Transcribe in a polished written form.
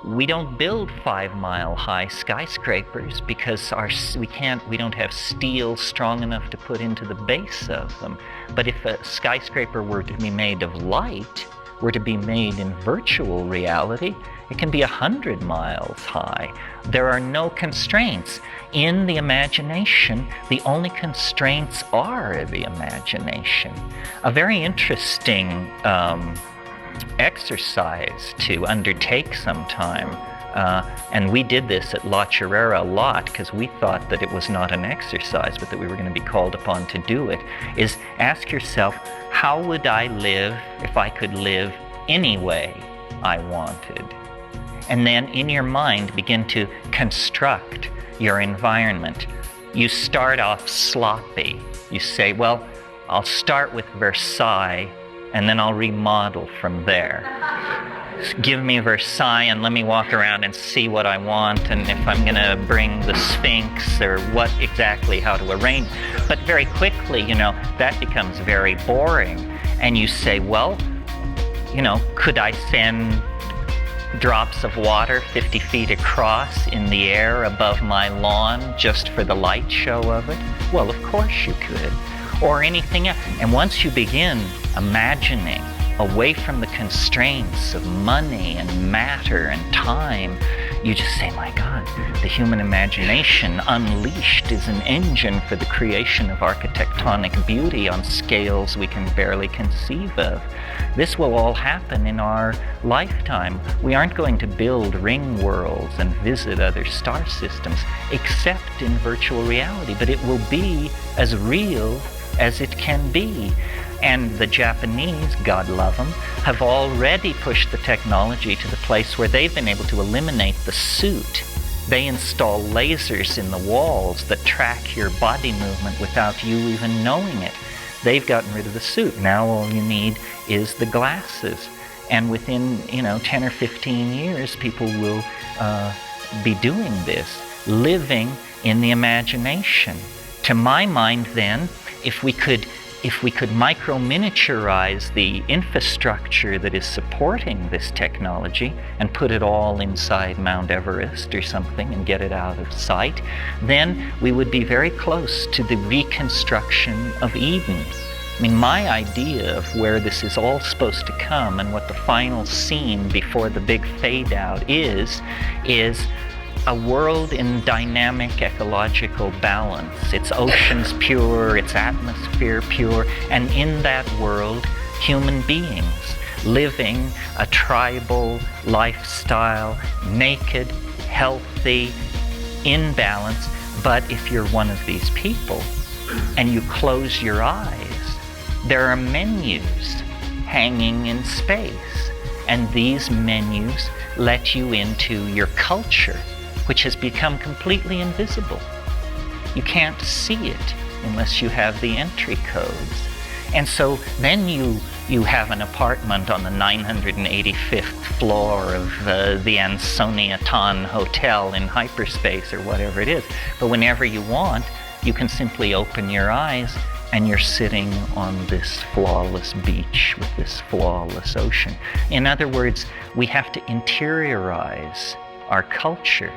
we don't build 5-mile-high skyscrapers because we don't have steel strong enough to put into the base of them. But if a skyscraper were to be made of light, were to be made in virtual reality, it can be 100 miles high. There are no constraints. In the imagination, the only constraints are the imagination. A very interesting exercise to undertake sometime, and we did this at La Chorrera a lot because we thought that it was not an exercise but that we were going to be called upon to do it, is ask yourself, how would I live if I could live any way I wanted? And then in your mind begin to construct your environment. You start off sloppy. You say, well, I'll start with Versailles and then I'll remodel from there. Give me Versailles and let me walk around and see what I want, and if I'm going to bring the Sphinx or what exactly, how to arrange. But very quickly, that becomes very boring. And you say, well, could I send drops of water 50 feet across in the air above my lawn just for the light show of it? Well, of course you could. Or anything else. And once you begin imagining away from the constraints of money and matter and time, you just say, my God, the human imagination unleashed is an engine for the creation of architectonic beauty on scales we can barely conceive of. This will all happen in our lifetime. We aren't going to build ring worlds and visit other star systems, except in virtual reality, but it will be as real as it can be. And the Japanese, God love them, have already pushed the technology to the place where they've been able to eliminate the suit. They install lasers in the walls that track your body movement without you even knowing it. They've gotten rid of the suit. Now all you need is the glasses. And within 10 or 15 years, people will be doing this, living in the imagination. To my mind then, if we could micro-miniaturize the infrastructure that is supporting this technology and put it all inside Mount Everest or something and get it out of sight, then we would be very close to the reconstruction of Eden. I mean, my idea of where this is all supposed to come and what the final scene before the big fade out is a world in dynamic ecological balance. Its oceans pure, its atmosphere pure, and in that world, human beings living a tribal lifestyle, naked, healthy, in balance. But if you're one of these people and you close your eyes, there are menus hanging in space, and these menus let you into your culture, which has become completely invisible. You can't see it unless you have the entry codes. And so then you have an apartment on the 985th floor of the Ansoniaton Hotel in hyperspace or whatever it is. But whenever you want, you can simply open your eyes and you're sitting on this flawless beach with this flawless ocean. In other words, we have to interiorize our culture